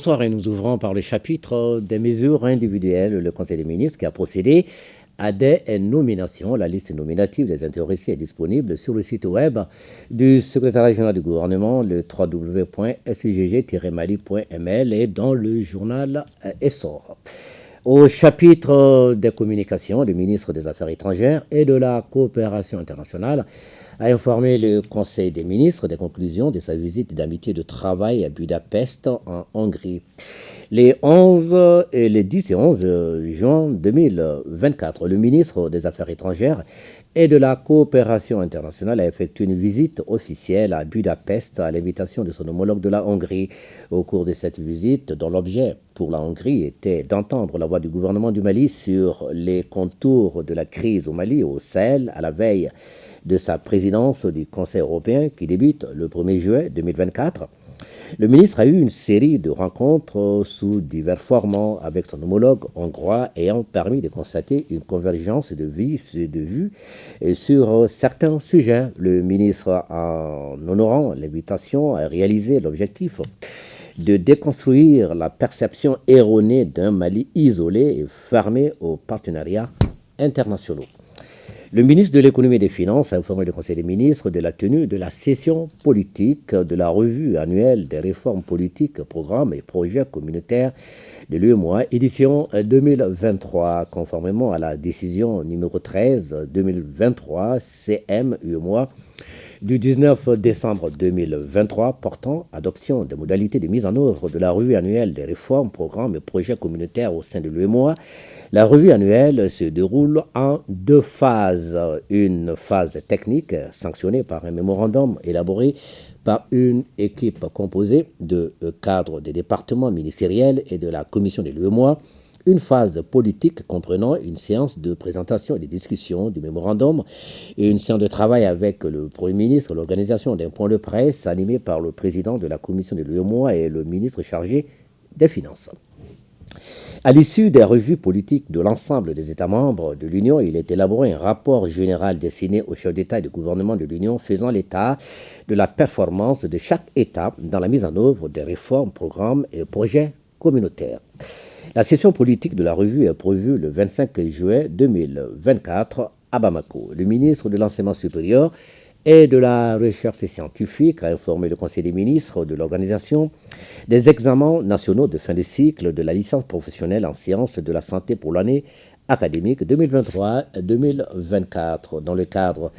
Bonsoir et nous ouvrons par le chapitre des mesures individuelles. Le Conseil des ministres qui a procédé à des nominations. La liste nominative des intéressés est disponible sur le site web du secrétariat général du gouvernement, le www.scgg-mali.ml et dans le journal Essor. Au chapitre des communications, le ministre des Affaires étrangères et de la coopération internationale a informé le Conseil des ministres des conclusions de sa visite d'amitié de travail à Budapest en Hongrie. Les 11 et les 10 et 11 juin 2024, le ministre des Affaires étrangères et de la coopération internationale a effectué une visite officielle à Budapest à l'invitation de son homologue de la Hongrie. Au cours de cette visite, dont l'objet pour la Hongrie était d'entendre la voix du gouvernement du Mali sur les contours de la crise au Mali, au Sahel, à la veille de sa présidence du Conseil européen qui débute le 1er juillet 2024. Le ministre a eu une série de rencontres sous divers formats avec son homologue hongrois ayant permis de constater une convergence de vues sur certains sujets. Le ministre, en honorant l'invitation, a réalisé l'objectif de déconstruire la perception erronée d'un Mali isolé et fermé aux partenariats internationaux. Le ministre de l'économie et des finances a informé le Conseil des ministres de la tenue de la session politique de la revue annuelle des réformes politiques, programmes et projets communautaires de l'UEMOA, édition 2023, conformément à la décision numéro 13-2023 CM-UEMOA du 19 décembre 2023 portant adoption des modalités de mise en œuvre de la revue annuelle des réformes, programmes et projets communautaires au sein de l'UEMOA. La revue annuelle se déroule en deux phases. Une phase technique sanctionnée par un mémorandum élaboré par une équipe composée de cadres des départements ministériels et de la commission de l'UEMOA. Une phase politique comprenant une séance de présentation et de discussion du mémorandum et une séance de travail avec le Premier ministre, l'organisation d'un point de presse animé par le président de la commission de l'UEMOA et le ministre chargé des Finances. À l'issue des revues politiques de l'ensemble des États membres de l'Union, il est élaboré un rapport général destiné aux chefs d'État et de gouvernement de l'Union faisant l'état de la performance de chaque État dans la mise en œuvre des réformes, programmes et projets communautaires. La session politique de la revue est prévue le 25 juillet 2024 à Bamako. Le ministre de l'Enseignement supérieur et de la Recherche scientifique a informé le Conseil des ministres de l'organisation des examens nationaux de fin de cycle de la licence professionnelle en sciences de la santé pour l'année académique 2023-2024. Dans le cadre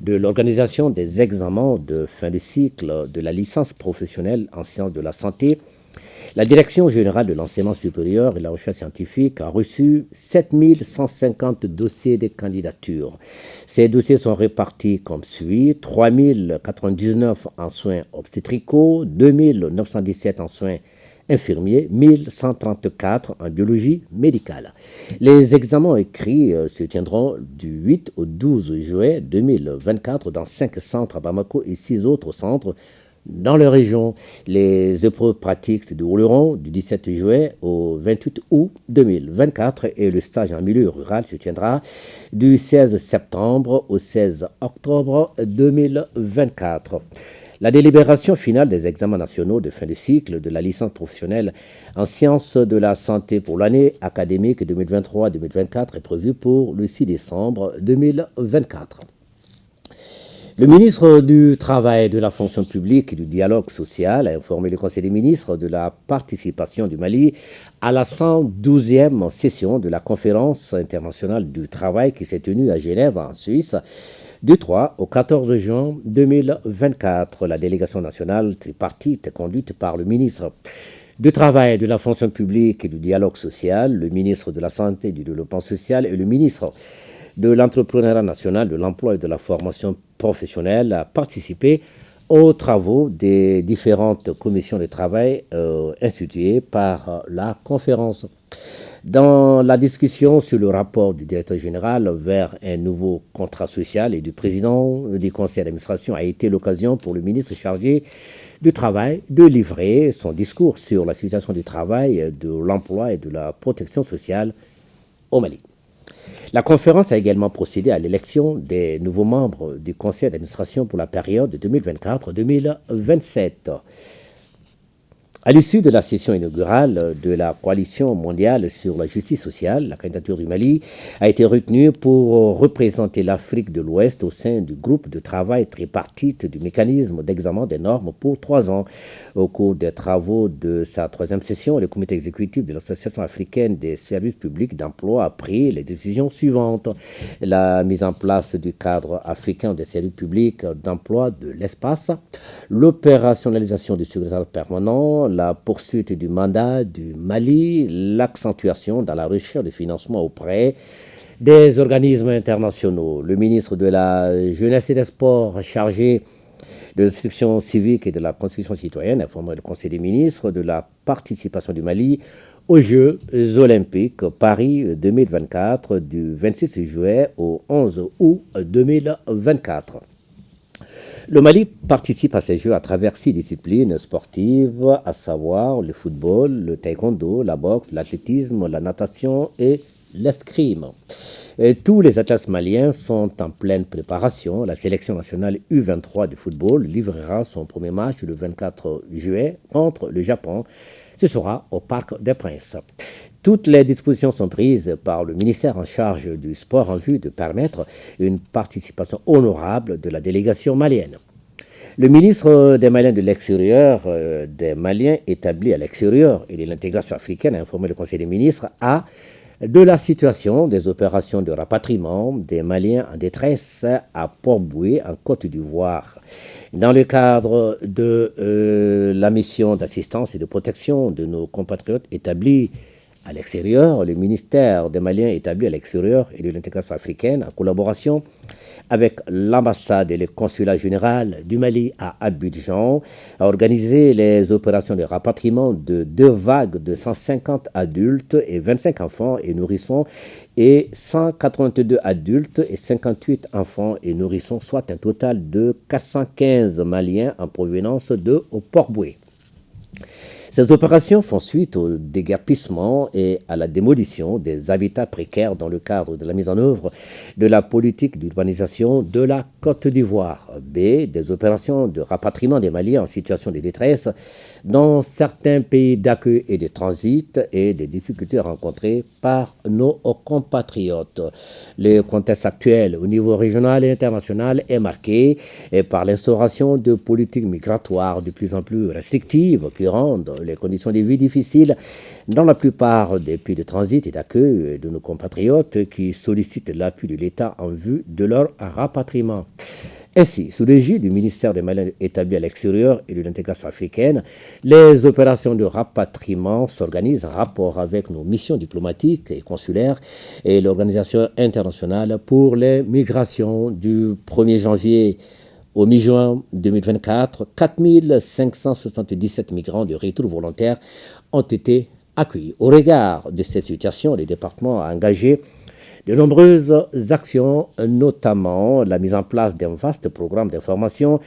de l'organisation des examens de fin de cycle de la licence professionnelle en sciences de la santé, la Direction générale de l'enseignement supérieur et de la recherche scientifique a reçu 7150 dossiers de candidature. Ces dossiers sont répartis comme suit: 3099 en soins obstétricaux, 2917 en soins infirmiers, 1134 en biologie médicale. Les examens écrits se tiendront du 8 au 12 juillet 2024 dans 5 centres à Bamako et 6 autres centres dans la région. Les épreuves pratiques se dérouleront du 17 juillet au 28 août 2024 et le stage en milieu rural se tiendra du 16 septembre au 16 octobre 2024. La délibération finale des examens nationaux de fin de cycle de la licence professionnelle en sciences de la santé pour l'année académique 2023-2024 est prévue pour le 6 décembre 2024. Le ministre du Travail, de la fonction publique et du dialogue social a informé le Conseil des ministres de la participation du Mali à la 112e session de la Conférence internationale du travail qui s'est tenue à Genève, en Suisse, du 3 au 14 juin 2024. La délégation nationale tripartite conduite par le ministre du Travail, de la fonction publique et du dialogue social, le ministre de la Santé et du Développement social et le ministre de l'entrepreneuriat national, de l'emploi et de la formation professionnelle a participé aux travaux des différentes commissions de travail instituées par la conférence. Dans la discussion sur le rapport du directeur général vers un nouveau contrat social et du président du conseil d'administration a été l'occasion pour le ministre chargé du travail de livrer son discours sur la situation du travail, de l'emploi et de la protection sociale au Mali. La conférence a également procédé à l'élection des nouveaux membres du conseil d'administration pour la période 2024-2027. À l'issue de la session inaugurale de la coalition mondiale sur la justice sociale, la candidature du Mali a été retenue pour représenter l'Afrique de l'Ouest au sein du groupe de travail tripartite du mécanisme d'examen des normes pour 3 ans. Au cours des travaux de sa 3e session, le comité exécutif de l'Association africaine des services publics d'emploi a pris les décisions suivantes. La mise en place du cadre africain des services publics d'emploi de l'espace, l'opérationnalisation du secrétaire permanent, la poursuite du mandat du Mali, l'accentuation dans la recherche de financement auprès des organismes internationaux. Le ministre de la Jeunesse et des Sports chargé de l'instruction civique et de la constitution citoyenne a informé le Conseil des ministres de la participation du Mali aux Jeux olympiques Paris 2024 du 26 juillet au 11 août 2024. Le Mali participe à ces Jeux à travers 6 disciplines sportives, à savoir le football, le taekwondo, la boxe, l'athlétisme, la natation et l'escrime. Tous les athlètes maliens sont en pleine préparation. La sélection nationale U23 de football livrera son premier match le 24 juillet contre le Japon. Ce sera au Parc des Princes. Toutes les dispositions sont prises par le ministère en charge du sport en vue de permettre une participation honorable de la délégation malienne. Le ministre des Maliens de l'extérieur, des Maliens établis à l'extérieur et de l'intégration africaine a informé le Conseil des ministres de la situation des opérations de rapatriement des Maliens en détresse à Port-Bouët, en Côte d'Ivoire. Dans le cadre de la mission d'assistance et de protection de nos compatriotes établis à l'extérieur, le ministère des Maliens établi à l'extérieur et de l'intégration africaine, en collaboration avec l'ambassade et le consulat général du Mali à Abidjan, a organisé les opérations de rapatriement de 2 vagues de 150 adultes et 25 enfants et nourrissons et 182 adultes et 58 enfants et nourrissons, soit un total de 415 Maliens en provenance de Port-Bouët. Ces opérations font suite au déguerpissement et à la démolition des habitats précaires dans le cadre de la mise en œuvre de la politique d'urbanisation de la Côte d'Ivoire. B. Des opérations de rapatriement des Maliens en situation de détresse dans certains pays d'accueil et de transit et des difficultés rencontrées par nos compatriotes. Le contexte actuel au niveau régional et international est marqué par l'instauration de politiques migratoires de plus en plus restrictives qui rendent les conditions de vie difficiles dans la plupart des pays de transit et d'accueil de nos compatriotes qui sollicitent l'appui de l'État en vue de leur rapatriement. Ainsi, sous l'égide du ministère des Maliens établi à l'extérieur et de l'intégration africaine, les opérations de rapatriement s'organisent en rapport avec nos missions diplomatiques et consulaires et l'Organisation internationale pour les migrations. Du 1er janvier au mi-juin 2024, 4 577 migrants de retour volontaire ont été accueillis. Au regard de cette situation, le département a engagé de nombreuses actions, notamment la mise en place d'un vaste programme d'information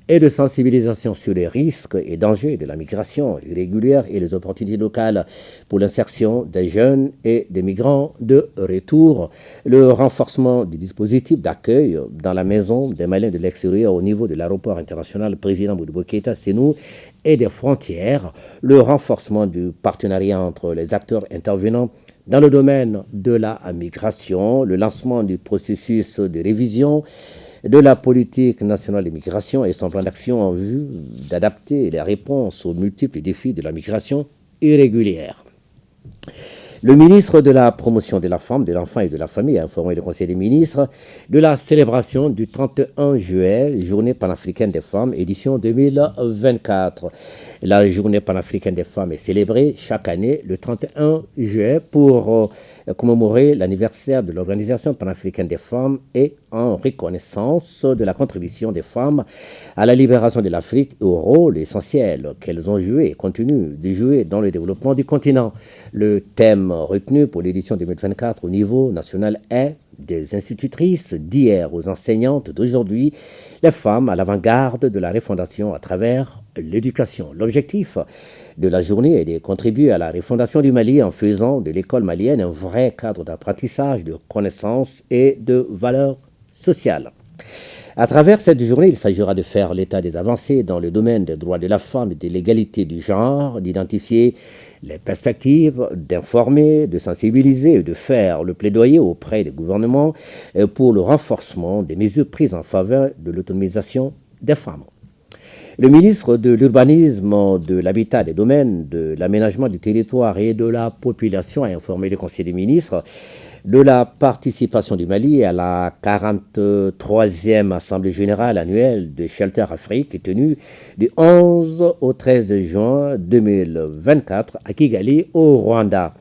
et de sensibilisation sur les risques et dangers de la migration irrégulière et les opportunités locales pour l'insertion des jeunes et des migrants de retour, le renforcement du dispositif d'accueil dans la maison des Maliens de l'extérieur au niveau de l'aéroport international président Modibo Keïta Sénou et des frontières, le renforcement du partenariat entre les acteurs intervenants dans le domaine de la migration, le lancement du processus de révision de la politique nationale de migration et son plan d'action en vue d'adapter les réponses aux multiples défis de la migration irrégulière. Le ministre de la Promotion de la Femme, de l'Enfant et de la Famille a informé le Conseil des ministres de la célébration du 31 juillet, Journée panafricaine des femmes, édition 2024. La Journée panafricaine des femmes est célébrée chaque année le 31 juillet pour commémorer l'anniversaire de l'Organisation panafricaine des femmes et en reconnaissance de la contribution des femmes à la libération de l'Afrique et au rôle essentiel qu'elles ont joué et continuent de jouer dans le développement du continent. Le thème retenu pour l'édition 2024 au niveau national est des institutrices d'hier aux enseignantes d'aujourd'hui, les femmes à l'avant-garde de la refondation à travers l'éducation. L'objectif de la journée est de contribuer à la refondation du Mali en faisant de l'école malienne un vrai cadre d'apprentissage, de connaissances et de valeurs sociales. À travers cette journée, il s'agira de faire l'état des avancées dans le domaine des droits de la femme et de l'égalité du genre, d'identifier les perspectives, d'informer, de sensibiliser et de faire le plaidoyer auprès des gouvernements pour le renforcement des mesures prises en faveur de l'autonomisation des femmes. Le ministre de l'Urbanisme, de l'Habitat, des Domaines, de l'Aménagement du territoire et de la population a informé le Conseil des ministres de la participation du Mali à la 43e Assemblée générale annuelle de Shelter Afrique tenue du 11 au 13 juin 2024 à Kigali, au Rwanda.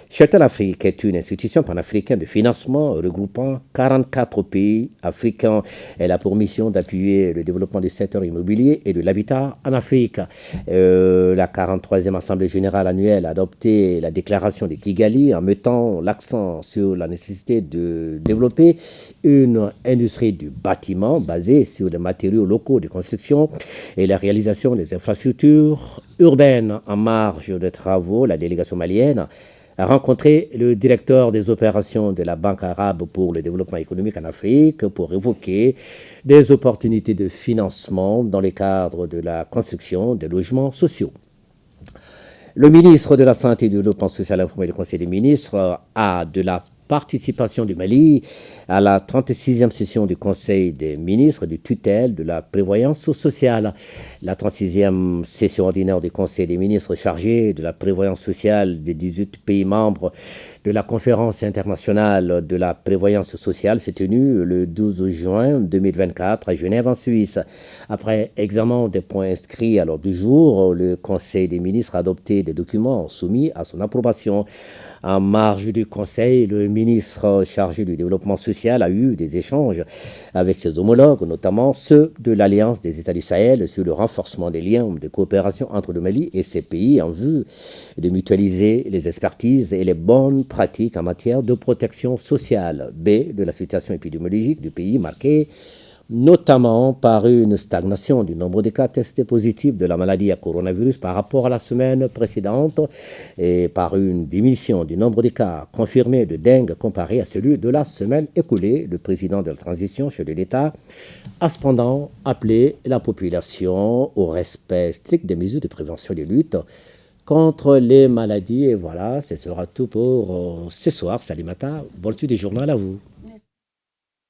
Shelter Afrique est une institution panafricaine de financement regroupant 44 pays africains. Elle a pour mission d'appuyer le développement du secteur immobilier et de l'habitat en Afrique. La 43e Assemblée générale annuelle a adopté la déclaration de Kigali en mettant l'accent sur la nécessité de développer une industrie du bâtiment basée sur les matériaux locaux de construction et la réalisation des infrastructures urbaines. En marge des travaux, la délégation malienne a rencontré le directeur des opérations de la Banque arabe pour le développement économique en Afrique pour évoquer des opportunités de financement dans le cadre de la construction des logements sociaux. Le ministre de la Santé et du Développement social a informé le Conseil des ministres de la participation du Mali à la 36e session du Conseil des ministres de tutelle de la prévoyance sociale. La 36e session ordinaire du Conseil des ministres chargée de la prévoyance sociale des 18 pays membres de la conférence internationale de la prévoyance sociale s'est tenue le 12 juin 2024 à Genève en Suisse. Après examen des points inscrits à l'ordre du jour, le Conseil des ministres a adopté des documents soumis à son approbation. En marge du Conseil, le ministre chargé du développement social a eu des échanges avec ses homologues, notamment ceux de l'Alliance des États du Sahel, sur le renforcement des liens de coopération entre le Mali et ces pays en vue de mutualiser les expertises et les bonnes pratiques en matière de protection sociale. De la situation épidémiologique du pays marquée notamment par une stagnation du nombre de cas testés positifs de la maladie à coronavirus par rapport à la semaine précédente et par une diminution du nombre de cas confirmés de dengue comparé à celui de la semaine écoulée. Le président de la transition chef de l'État a cependant appelé la population au respect strict des mesures de prévention et de lutte contre les maladies. Et voilà, ce sera tout pour ce soir. Salimata, bonne suite du journal à vous.